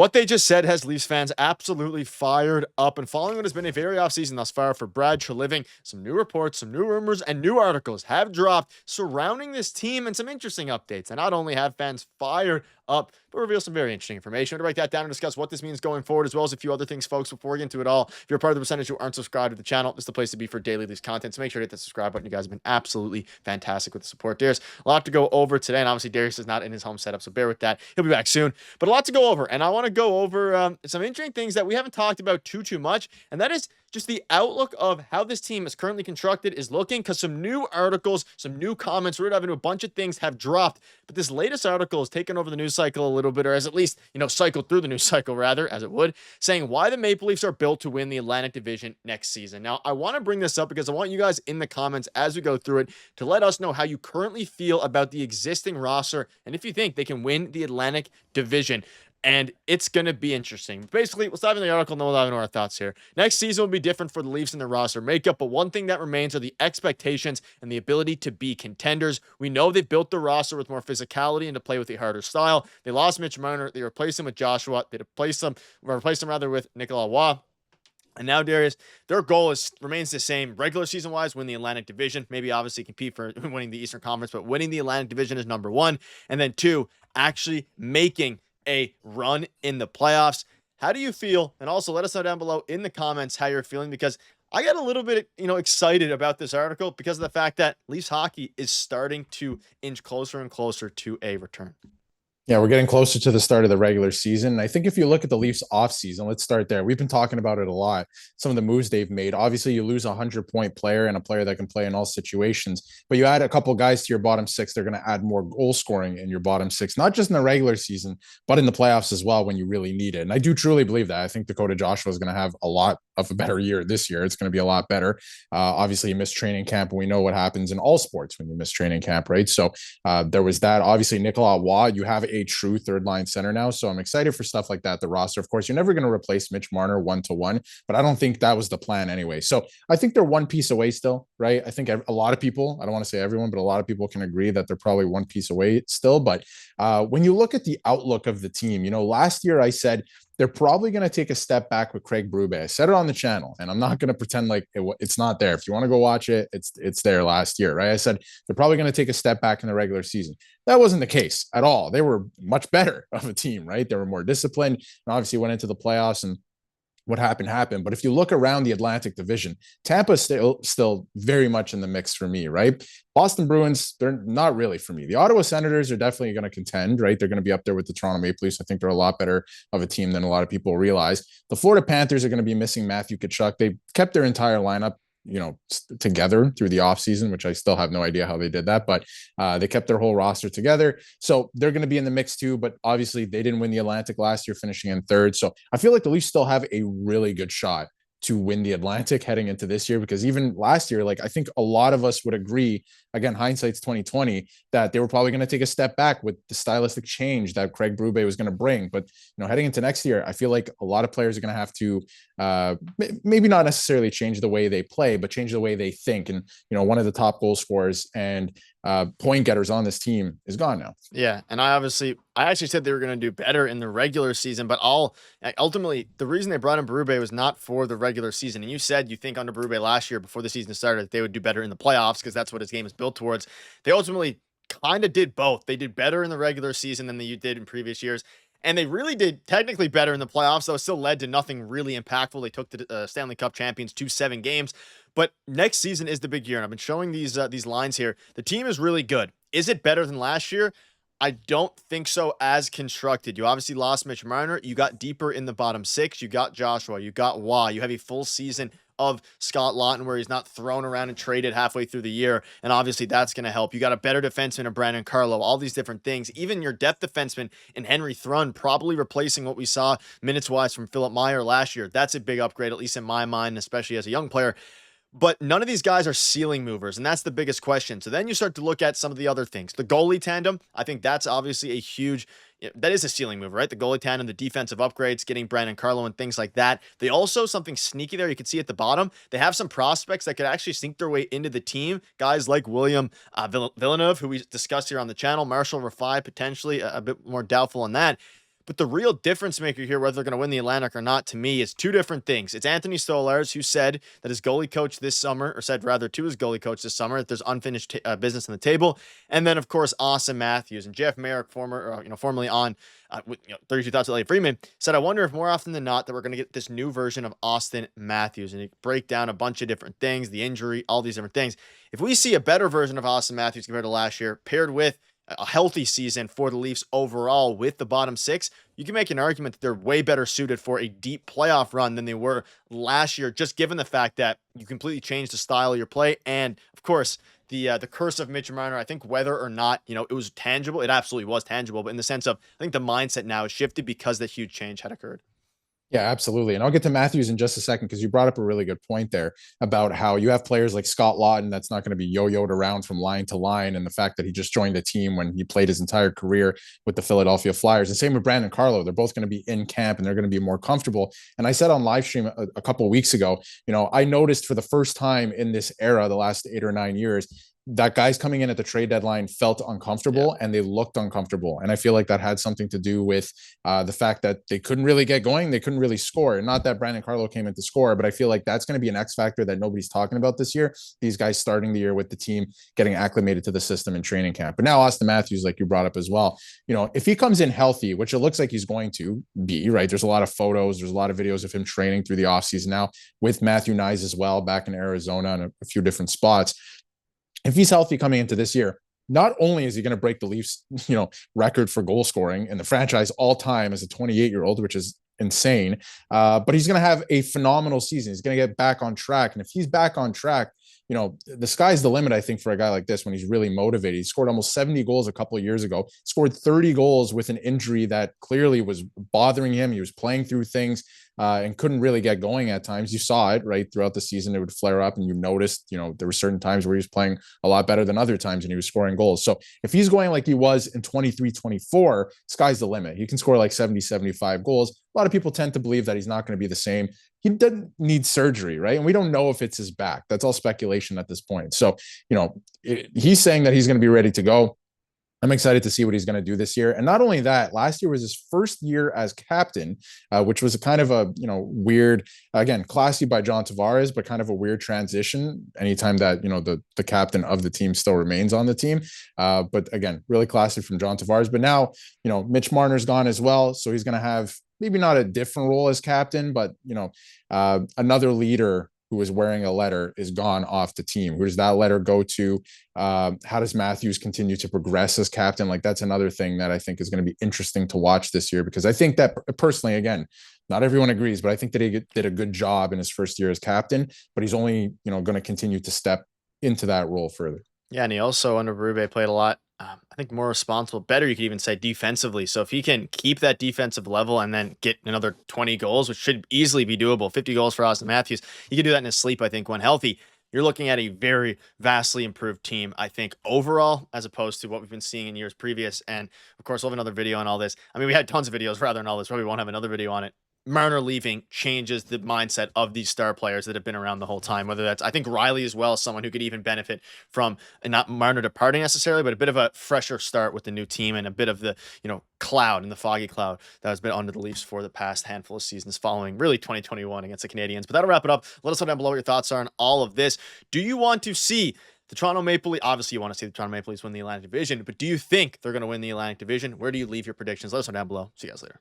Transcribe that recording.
What they just said has Leafs fans absolutely fired up. And following what has been a very off season thus far for Brad Treliving, some new reports, some new rumors, and new articles have dropped surrounding this team and some interesting updates. And not only have fans fired up, but reveal some very interesting information. We're going to break that down and discuss what this means going forward, as well as a few other things, folks. Before we get into it all, if you're part of the percentage who aren't subscribed to the channel, this is the place to be for daily Leafs content. So make sure to hit the subscribe button. You guys have been absolutely fantastic with the support. There's a lot to go over today. And obviously, Darius is not in his home setup, so bear with that. He'll be back soon. But a lot to go over. And I want to go over some interesting things that we haven't talked about too much. And that is just the outlook of how this team is currently constructed is looking, because some new articles, some new comments, we're diving into a bunch of things have dropped. But this latest article has taken over the news cycle a little bit, or has at least, cycled through the news cycle rather, as it would, saying why the Maple Leafs are built to win the Atlantic Division next season. Now, I want to bring this up because I want you guys in the comments as we go through it to let us know how you currently feel about the existing roster and if you think they can win the Atlantic Division. And it's going to be interesting. Basically, let's dive into the article and then we'll dive into our thoughts here. Next season will be different for the Leafs and their roster makeup, but one thing that remains are the expectations and the ability to be contenders. We know they've built the roster with more physicality and to play with a harder style. They lost Mitch Marner. They replaced him with Joshua. They replaced him with Nicolas Roy. And now, Darius, their goal remains the same. Regular season-wise, win the Atlantic Division. Maybe obviously compete for winning the Eastern Conference, but winning the Atlantic Division is number one. And then two, actually making a run in the playoffs. How do you feel? And also let us know down below in the comments how you're feeling, because I got a little bit, excited about this article because of the fact that Leafs hockey is starting to inch closer and closer to a return. Yeah, we're getting closer to the start of the regular season. I think if you look at the Leafs offseason, let's start there. We've been talking about it a lot. Some of the moves they've made. Obviously, you lose a 100-point player and a player that can play in all situations, but you add a couple guys to your bottom six. They're going to add more goal scoring in your bottom six, not just in the regular season, but in the playoffs as well when you really need it. And I do truly believe that. I think Dakota Joshua is going to have a lot of a better year this year. It's going to be a lot better. Obviously, you missed training camp, and we know what happens in all sports when you miss training camp, right? So there was that. Obviously, Nicolas Roy, you have a true third line center now. So I'm excited for stuff like that. The roster, of course, you're never going to replace Mitch Marner 1-to-1, but I don't think that was the plan anyway. So I think they're one piece away still, right? I think a lot of people, I don't want to say everyone, but a lot of people can agree that they're probably one piece away still. But when you look at the outlook of the team, last year I said, they're probably going to take a step back with Craig Berube. I said it on the channel, and I'm not going to pretend like it's not there. If you want to go watch it, it's there last year, right? I said they're probably going to take a step back in the regular season. That wasn't the case at all. They were much better of a team, right? They were more disciplined, and obviously went into the playoffs, and what happened. But if you look around the Atlantic Division, Tampa's still very much in the mix for me, right? Boston Bruins, they're not really for me. The Ottawa Senators are definitely going to contend, right? They're going to be up there with the Toronto Maple Leafs. I think they're a lot better of a team than a lot of people realize. The Florida Panthers are going to be missing Matthew Tkachuk. They kept their entire lineup together through the offseason, which I still have no idea how they did that, but they kept their whole roster together. So they're going to be in the mix too, but obviously they didn't win the Atlantic last year, finishing in third. So I feel like the Leafs still have a really good shot to win the Atlantic heading into this year, because even last year, I think a lot of us would agree, again, hindsight's 2020, that they were probably going to take a step back with the stylistic change that Craig Berube was going to bring. But, heading into next year, I feel like a lot of players are going to have to maybe not necessarily change the way they play, but change the way they think. And, one of the top goal scorers and point getters on this team is gone now. Yeah. And I actually said they were going to do better in the regular season, but ultimately the reason they brought in Berube was not for the regular season. And you said you think under Berube last year, before the season started, that they would do better in the playoffs because that's what his game is built towards. They ultimately kind of did both. They did better in the regular season than they did in previous years. And they really did technically better in the playoffs, though it still led to nothing really impactful. They took the Stanley Cup champions to 7 games. But next season is the big year, and I've been showing these lines here. The team is really good. Is it better than last year? I don't think so as constructed. You obviously lost Mitch Marner. You got deeper in the bottom six. You got Joshua. You got Roy. You have a full season of Scott Laughton where he's not thrown around and traded halfway through the year. And obviously that's going to help. You got a better defenseman in Brandon Carlo, all these different things. Even your depth defenseman in Henry Thrun, probably replacing what we saw minutes-wise from Philip Meyer last year. That's a big upgrade, at least in my mind, especially as a young player. But none of these guys are ceiling movers, and that's the biggest question. So then you start to look at some of the other things. The goalie tandem, I think that's obviously a huge, that is a ceiling mover, right? The goalie tandem, the defensive upgrades, getting Brandon Carlo and things like that. They also, something sneaky there, you can see at the bottom, they have some prospects that could actually sneak their way into the team. Guys like William Villeneuve, who we discussed here on the channel, Marshall Rafai, potentially a bit more doubtful on that. But the real difference maker here, whether they're going to win the Atlantic or not, to me, is two different things. It's Anthony Stolarz, who said that his goalie coach this summer, or said rather to his goalie coach this summer, that there's unfinished business on the table. And then, of course, Auston Matthews and Jeff Merrick, formerly on 32 Thoughts with Elliot Freeman, said, I wonder if more often than not that we're going to get this new version of Auston Matthews. And he break down a bunch of different things, the injury, all these different things. If we see a better version of Auston Matthews compared to last year, paired with a healthy season for the Leafs overall with the bottom six, you can make an argument that they're way better suited for a deep playoff run than they were last year, just given the fact that you completely changed the style of your play. And of course, the curse of Mitch Marner, I think whether or not, it was tangible, it absolutely was tangible, but in the sense of, I think the mindset now has shifted because that huge change had occurred. Yeah, absolutely. And I'll get to Matthews in just a second because you brought up a really good point there about how you have players like Scott Laughton that's not going to be yo-yoed around from line to line, and the fact that he just joined the team when he played his entire career with the Philadelphia Flyers. And same with Brandon Carlo. They're both going to be in camp and they're going to be more comfortable. And I said on live stream a couple of weeks ago, I noticed for the first time in this era, the last 8 or 9 years, that guys coming in at the trade deadline felt uncomfortable and they looked uncomfortable. And I feel like that had something to do with the fact that they couldn't really get going. They couldn't really score. Not that Brandon Carlo came in to score, but I feel like that's going to be an X factor that nobody's talking about this year. These guys starting the year with the team, getting acclimated to the system in training camp. But now Auston Matthews, like you brought up as well, if he comes in healthy, which it looks like he's going to be, right? There's a lot of photos, there's a lot of videos of him training through the offseason now with Matthew Nyes as well, back in Arizona and a few different spots. If he's healthy coming into this year, not only is he going to break the Leafs, record for goal scoring in the franchise all time as a 28-year-old, which is insane, but he's going to have a phenomenal season. He's going to get back on track. And if he's back on track, the sky's the limit, I think, for a guy like this when he's really motivated. He scored almost 70 goals a couple of years ago, scored 30 goals with an injury that clearly was bothering him. He was playing through things and couldn't really get going at times. You saw it, right, throughout the season. It would flare up and you noticed, there were certain times where he was playing a lot better than other times and he was scoring goals. So if he's going like he was in 23-24, sky's the limit. He can score like 70, 75 goals. A lot of people tend to believe that he's not going to be the same. He doesn't need surgery, right? And we don't know if it's his back. That's all speculation at this point. So, he's saying that he's going to be ready to go. I'm excited to see what he's going to do this year. And not only that, last year was his first year as captain, which was a kind of a, weird, again, classy by John Tavares, but kind of a weird transition anytime that, the captain of the team still remains on the team. But again, really classy from John Tavares. But now, Mitch Marner's gone as well. So he's going to have maybe not a different role as captain, but, another leader who is wearing a letter is gone off the team. Who does that letter go to? How does Matthews continue to progress as captain? Like, that's another thing that I think is going to be interesting to watch this year, because I think that personally, again, not everyone agrees, but I think that he did a good job in his first year as captain, but he's only, going to continue to step into that role further. Yeah, and he also, under Berube, played a lot, I think, more responsible, better, you could even say, defensively. So if he can keep that defensive level and then get another 20 goals, which should easily be doable, 50 goals for Auston Matthews, he can do that in his sleep, I think, when healthy. You're looking at a very vastly improved team, I think, overall, as opposed to what we've been seeing in years previous. And, of course, we'll have another video on all this. I mean, we had tons of videos, rather, on all this. Probably won't have another video on it. Marner leaving changes the mindset of these star players that have been around the whole time. Whether that's, I think Riley as well, someone who could even benefit from, and not Marner departing necessarily, but a bit of a fresher start with the new team and a bit of the, cloud and the foggy cloud that has been under the Leafs for the past handful of seasons following really 2021 against the Canadiens. But that'll wrap it up. Let us know down below what your thoughts are on all of this. Do you want to see the Toronto Maple Leafs? Obviously, you want to see the Toronto Maple Leafs win the Atlantic Division, but do you think they're going to win the Atlantic Division? Where do you leave your predictions? Let us know down below. See you guys later.